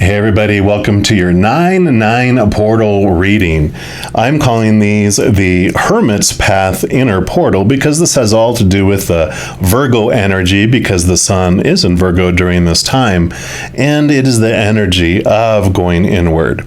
Hey everybody, welcome to your 9-9 portal reading. I'm calling these the Hermit's Path Inner Portal because this has all to do with the Virgo energy because the sun is in Virgo during this time, and it is the energy of going inward.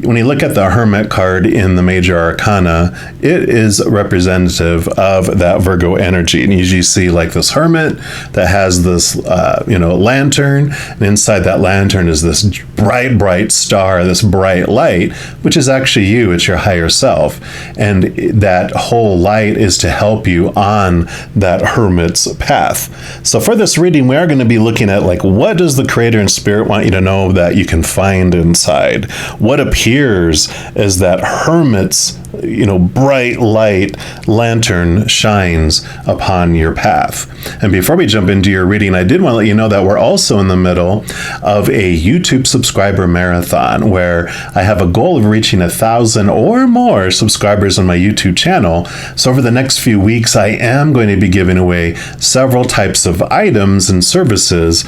When you look at the Hermit card in the Major Arcana, it is representative of that Virgo energy. And you usually see like this hermit that has this, lantern, and inside that lantern is this bright star, this bright light, which is actually you. It's your higher self, and that whole light is to help you on that hermit's path. So for this reading, we are going to be looking at like, what does the creator and spirit want you to know that you can find inside? What appears as that hermit's bright light lantern shines upon your path. And before we jump into your reading, I did want to let you know that we're also in the middle of a YouTube subscriber marathon where I have a goal of reaching 1,000 or more subscribers on my YouTube channel. So over the next few weeks, I am going to be giving away several types of items and services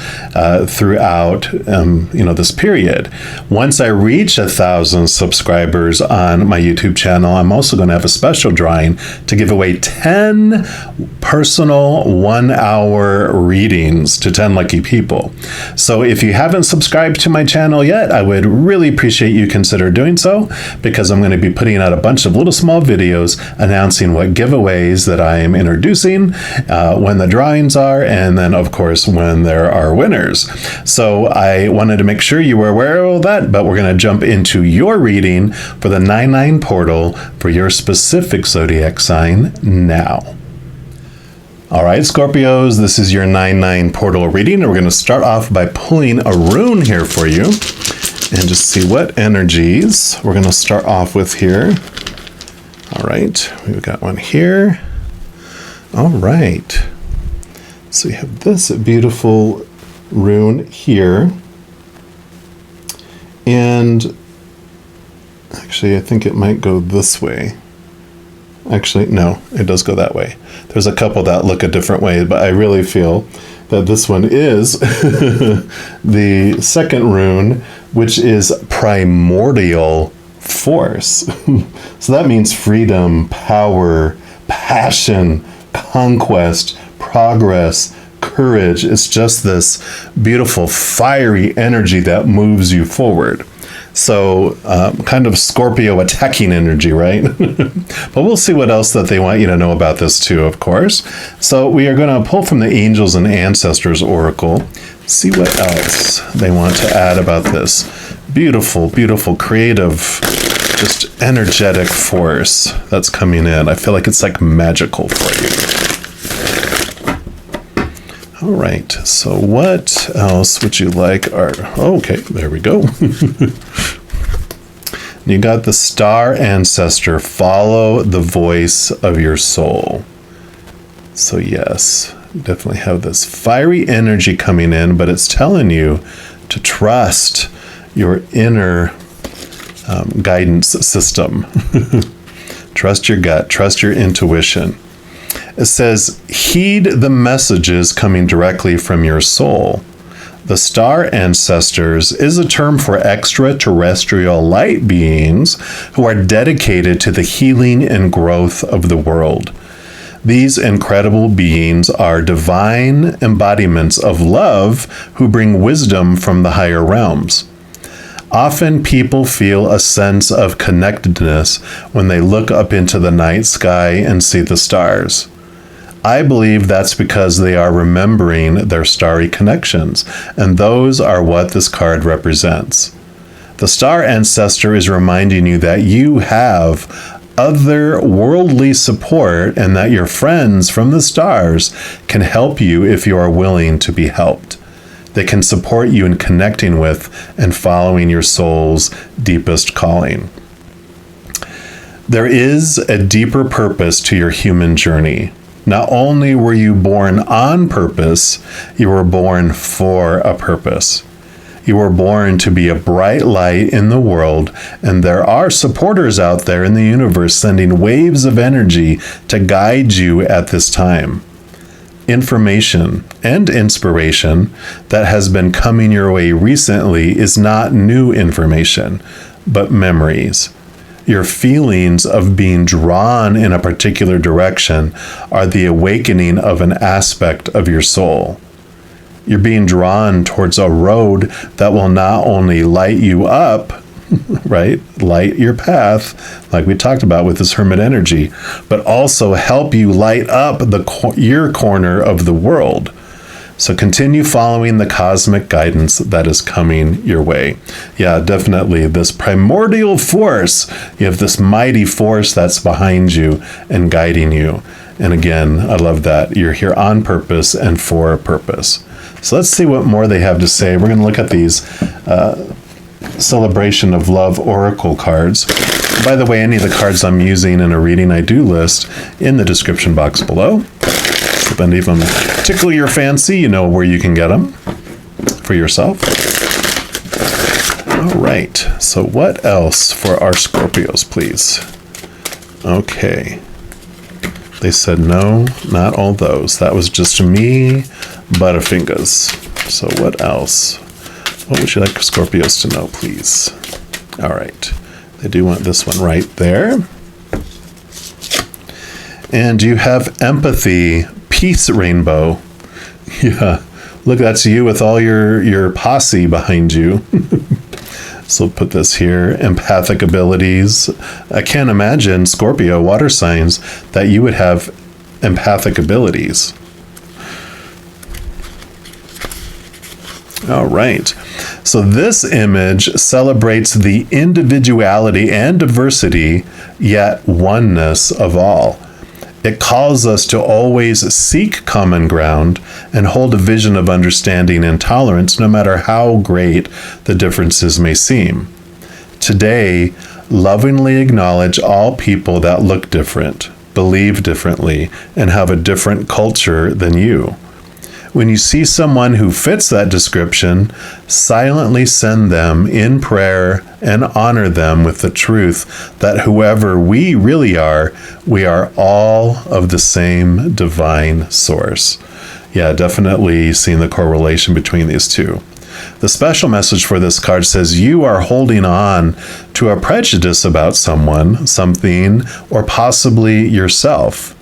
throughout this period. Once I reach 1,000 subscribers on my YouTube channel, I'm also going to have a special drawing to give away 10 personal 1-hour readings to 10 lucky people. So if you haven't subscribed to my channel yet, I would really appreciate you consider doing so, because I'm going to be putting out a bunch of little small videos announcing what giveaways that I am introducing, when the drawings are, and then of course when there are winners. So I wanted to make sure you were aware of that, but we're going to jump into your reading for the 9-9 portal for your specific zodiac sign now. All right, Scorpios, this is your 9-9 portal reading. And we're going to start off by pulling a rune here for you and just see what energies we're going to start off with here. All right, we've got one here. All right, so we have this beautiful rune here. And actually, I think it might go this way. Actually, no, it does go that way. There's a couple that look a different way, but I really feel that this one is the second rune, which is primordial force. So that means freedom, power, passion, conquest, progress, courage. It's just this beautiful, fiery energy that moves you forward. So kind of Scorpio attacking energy, right? But we'll see what else that they want you to know about this too, of course. So we are going to pull from the Angels and Ancestors Oracle, see what else they want to add about this beautiful, beautiful, creative, just energetic force that's coming in. I feel like it's like magical for you. All right, so what else would you like? Okay, there we go. You got the Star Ancestor, follow the voice of your soul. So yes, definitely have this fiery energy coming in, but it's telling you to trust your inner guidance system. Trust your gut, trust your intuition. It says, heed the messages coming directly from your soul. The Star Ancestors is a term for extraterrestrial light beings who are dedicated to the healing and growth of the world. These incredible beings are divine embodiments of love who bring wisdom from the higher realms. Often people feel a sense of connectedness when they look up into the night sky and see the stars. I believe that's because they are remembering their starry connections, and those are what this card represents. The Star Ancestor is reminding you that you have otherworldly support and that your friends from the stars can help you if you are willing to be helped. They can support you in connecting with and following your soul's deepest calling. There is a deeper purpose to your human journey. Not only were you born on purpose, you were born for a purpose. You were born to be a bright light in the world, and there are supporters out there in the universe sending waves of energy to guide you at this time. information and inspiration that has been coming your way recently is not new information, but memories. Your feelings of being drawn in a particular direction are the awakening of an aspect of your soul. You're being drawn towards a road that will not only light you up, right? Light your path, like we talked about with this Hermit energy, but also help you light up your corner of the world. So continue following the cosmic guidance that is coming your way. Yeah, definitely. This primordial force, you have this mighty force that's behind you and guiding you. And again, I love that. You're here on purpose and for a purpose. So let's see what more they have to say. We're going to look at these Celebration of Love Oracle cards. By the way, any of the cards I'm using in a reading, I do list in the description box below. If any of them tickle your fancy, you know where you can get them for yourself. All right, so what else for our Scorpios, please? Okay. They said no, not all those. That was just me, Butterfingers. So what else? What would you like Scorpios to know, please? All right. They do want this one right there. And you have empathy, peace rainbow. Yeah. Look, that's you with all your posse behind you. So put this here, empathic abilities. I can't imagine, Scorpio, water signs, that you would have empathic abilities. All right. So this image celebrates the individuality and diversity, yet oneness of all. It calls us to always seek common ground and hold a vision of understanding and tolerance, no matter how great the differences may seem. Today, lovingly acknowledge all people that look different, believe differently, and have a different culture than you. When you see someone who fits that description, silently send them in prayer and honor them with the truth that whoever we really are, we are all of the same divine source. Yeah, definitely seeing the correlation between these two. The special message for this card says you are holding on to a prejudice about someone, something, or possibly yourself.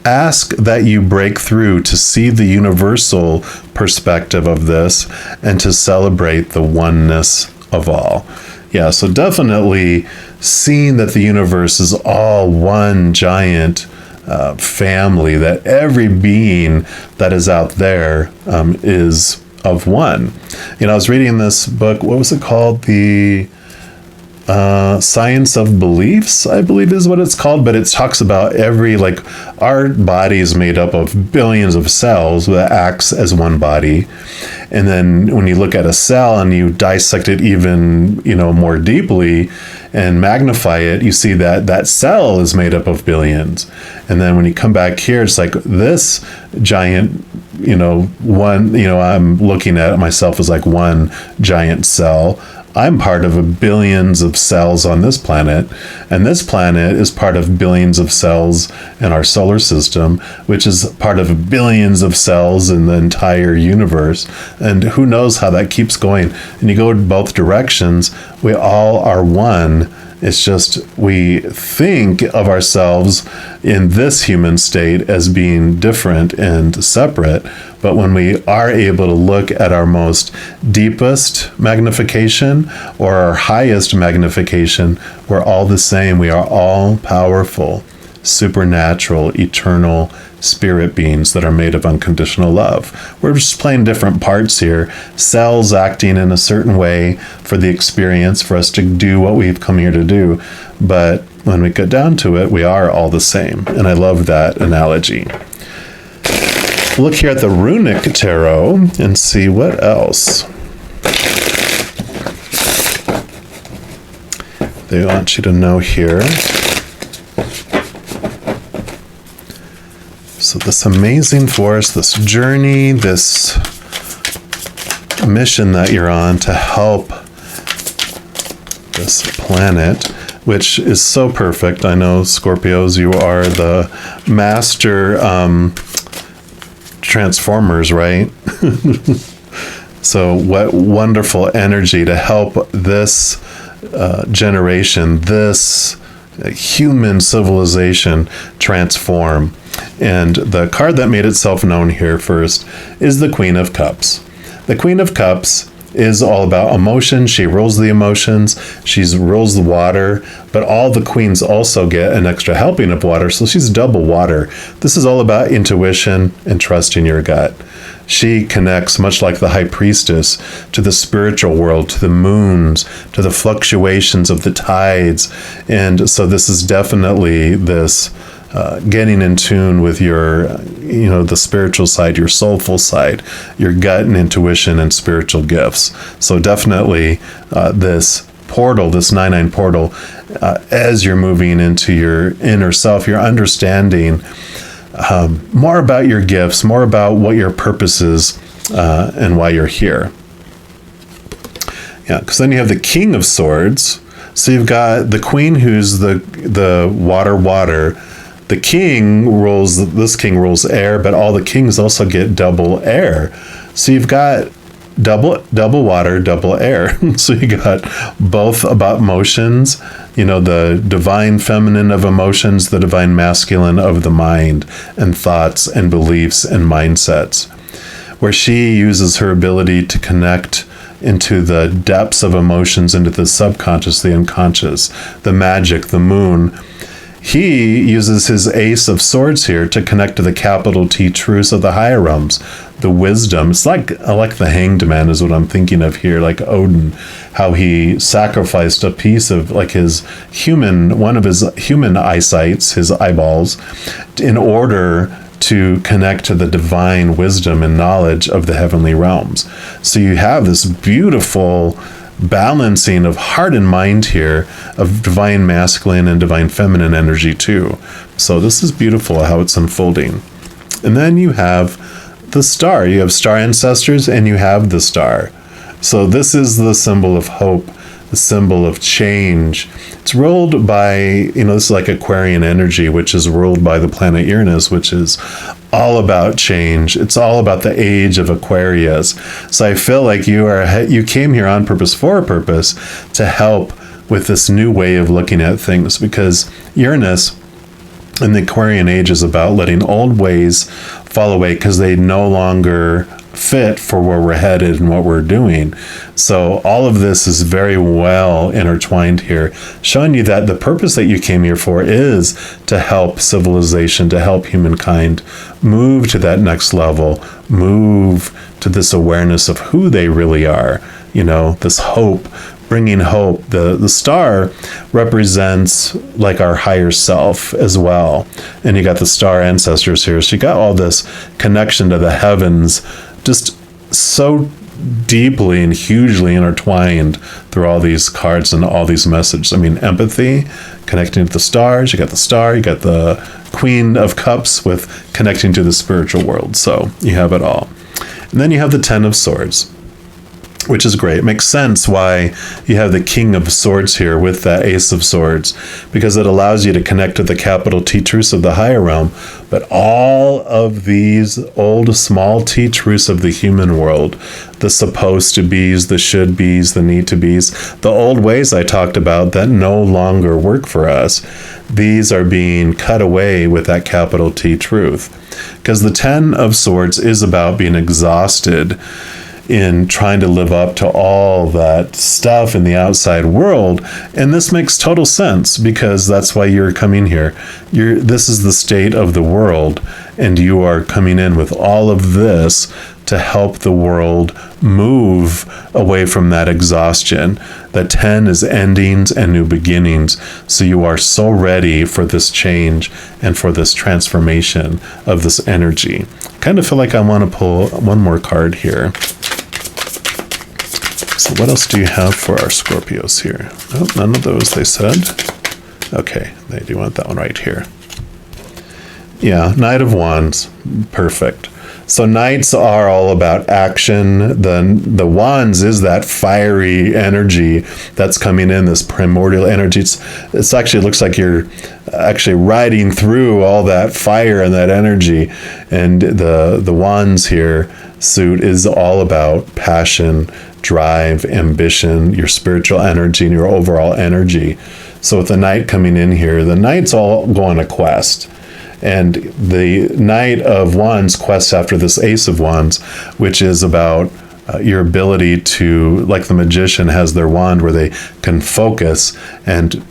Ask that you break through to see the universal perspective of this and to celebrate the oneness of all. Yeah, so definitely seeing that the universe is all one giant family, that every being that is out there is of one. You know, I was reading this book, what was it called? The Science of Beliefs, I believe is what it's called, but it talks about our body is made up of billions of cells that acts as one body. And then when you look at a cell and you dissect it even, more deeply and magnify it, you see that that cell is made up of billions. And then when you come back here, it's like this giant, I'm looking at myself as like one giant cell. I'm part of billions of cells on this planet, and this planet is part of billions of cells in our solar system, which is part of billions of cells in the entire universe. And who knows how that keeps going. And you go in both directions, we all are one. It's just we think of ourselves in this human state as being different and separate. But when we are able to look at our most deepest magnification or our highest magnification, we're all the same. We are all powerful, supernatural, eternal spirit beings that are made of unconditional love. We're just playing different parts here. Cells acting in a certain way for the experience, for us to do what we've come here to do. But when we get down to it, we are all the same. And I love that analogy. Look here at the Runic Tarot and see what else. They want you to know here. So this amazing force, this journey, this mission that you're on to help this planet, which is so perfect. I know, Scorpios, you are the master Transformers, right? So what wonderful energy to help this generation, this human civilization transform. And the card that made itself known here first is the Queen of Cups. The Queen of Cups is all about emotion. She rules the emotions. She rules the water, but all the queens also get an extra helping of water. So she's double water. This is all about intuition and trusting your gut. She connects, much like the High Priestess, to the spiritual world, to the moons, to the fluctuations of the tides. And so this is definitely this getting in tune with your, the spiritual side, your soulful side, your gut and intuition and spiritual gifts. So definitely this portal, this 9-9 portal, as you're moving into your inner self, you're understanding more about your gifts, more about what your purpose is and why you're here. Yeah, because then you have the King of Swords. So you've got the Queen, who's the water. The king rules air, but all the kings also get double air. So you've got double water, double air. So you got both about motions, the divine feminine of emotions, the divine masculine of the mind and thoughts and beliefs and mindsets, where she uses her ability to connect into the depths of emotions, into the subconscious, the unconscious, the magic, the moon. He uses his Ace of Swords here to connect to the capital T truths of the higher realms, the wisdom. It's like the Hanged Man is what I'm thinking of here, like Odin, how he sacrificed a piece of one of his human eyesights, his eyeballs, in order to connect to the divine wisdom and knowledge of the heavenly realms. So you have this beautiful balancing of heart and mind here, of divine masculine and divine feminine energy too. So this is beautiful how it's unfolding. And then you have the star. You have star ancestors and you have the star. So this is the symbol of hope, the symbol of change. It's ruled by, this is like Aquarian energy, which is ruled by the planet Uranus, which is all about change. It's all about the age of Aquarius. So I feel like you came here on purpose, for a purpose, to help with this new way of looking at things, because Uranus in the Aquarian age is about letting old ways fall away because they no longer fit for where we're headed and what we're doing. So all of this is very well intertwined here, showing you that the purpose that you came here for is to help civilization, to help humankind move to that next level, move to this awareness of who they really are, this hope, bringing hope. The star represents like our higher self as well. And you got the star ancestors here. So you got all this connection to the heavens, just so deeply and hugely intertwined through all these cards and all these messages. I mean, empathy, connecting to the stars. You got the star, you got the Queen of Cups with connecting to the spiritual world. So you have it all. And then you have the 10 of Swords, which is great. It makes sense why you have the King of Swords here with that Ace of Swords, because it allows you to connect to the capital T truths of the higher realm, but all of these old small T truths of the human world, the supposed to be's, the should be's, the need to be's, the old ways I talked about that no longer work for us, these are being cut away with that capital T truth. Because the 10 of Swords is about being exhausted in trying to live up to all that stuff in the outside world. And this makes total sense, because that's why you're coming here. This is the state of the world, and you are coming in with all of this to help the world move away from that exhaustion. The 10 is endings and new beginnings. So you are so ready for this change and for this transformation of this energy. Kind of feel like I want to pull one more card here. So what else do you have for our Scorpios here? Oh, none of those, they said. Okay, they do want that one right here. Yeah, Knight of Wands. Perfect. So nights are all about action. The wands is that fiery energy that's coming in, this primordial energy. It's actually, it looks like you're actually riding through all that fire and that energy. And the wands here suit is all about passion, drive, ambition, your spiritual energy, and your overall energy. So with the knight coming in here, the knights all go on a quest. And the Knight of Wands quests after this Ace of Wands, which is about your ability to, like the magician has their wand where they can focus and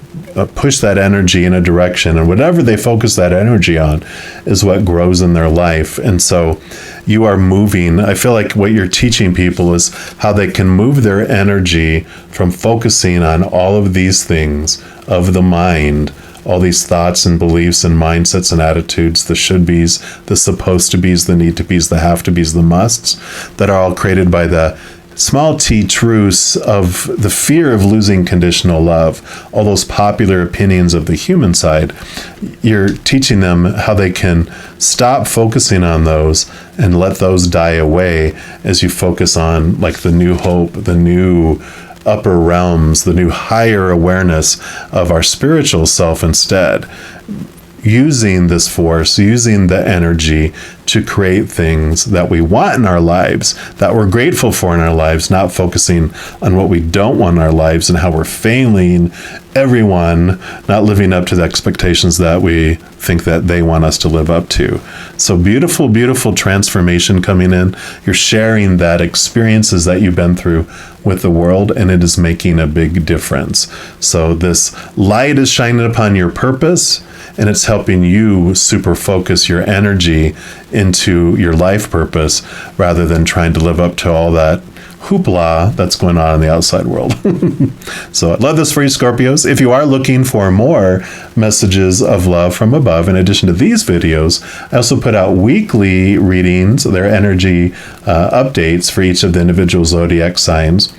push that energy in a direction, and whatever they focus that energy on is what grows in their life. And so you are moving. I feel like what you're teaching people is how they can move their energy from focusing on all of these things of the mind, all these thoughts and beliefs and mindsets and attitudes, the should be's, the supposed to be's, the need to be's, the have to be's, the musts, that are all created by the small t truths of the fear of losing conditional love, all those popular opinions of the human side. You're teaching them how they can stop focusing on those and let those die away as you focus on like the new hope, the new upper realms, the new higher awareness of our spiritual self instead. Using this force, using the energy to create things that we want in our lives, that we're grateful for in our lives, not focusing on what we don't want in our lives and how we're failing everyone, not living up to the expectations that we think that they want us to live up to. So beautiful, beautiful transformation coming in. You're sharing that experiences that you've been through with the world, and it is making a big difference. So this light is shining upon your purpose, and it's helping you super focus your energy into your life purpose rather than trying to live up to all that hoopla that's going on in the outside world. So I love this for you, Scorpios. If you are looking for more messages of love from above, in addition to these videos, I also put out weekly readings, their energy updates for each of the individual zodiac signs.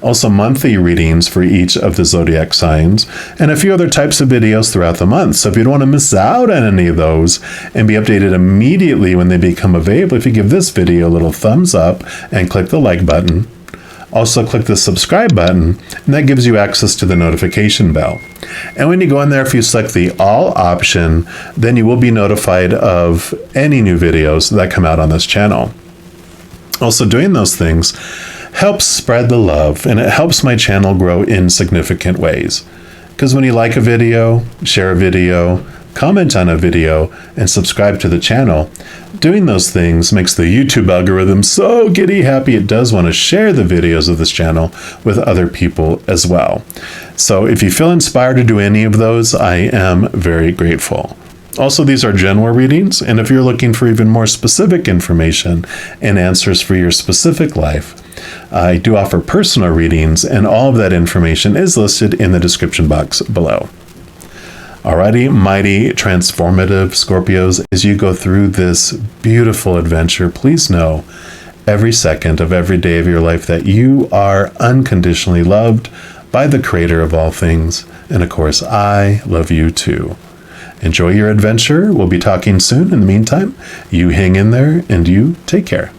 Also monthly readings for each of the zodiac signs, and a few other types of videos throughout the month. So if you don't want to miss out on any of those and be updated immediately when they become available, if you give this video a little thumbs up and click the like button, also click the subscribe button, and that gives you access to the notification bell. And when you go in there, if you select the all option, then you will be notified of any new videos that come out on this channel. Also, doing those things helps spread the love, and it helps my channel grow in significant ways. Because when you like a video, share a video, comment on a video, and subscribe to the channel, doing those things makes the YouTube algorithm so giddy happy it does want to share the videos of this channel with other people as well. So if you feel inspired to do any of those, I am very grateful. Also, these are general readings, and if you're looking for even more specific information and answers for your specific life, I do offer personal readings, and all of that information is listed in the description box below. Alrighty, mighty transformative Scorpios, as you go through this beautiful adventure, please know every second of every day of your life that you are unconditionally loved by the Creator of all things, and of course, I love you too. Enjoy your adventure. We'll be talking soon. In the meantime, you hang in there and you take care.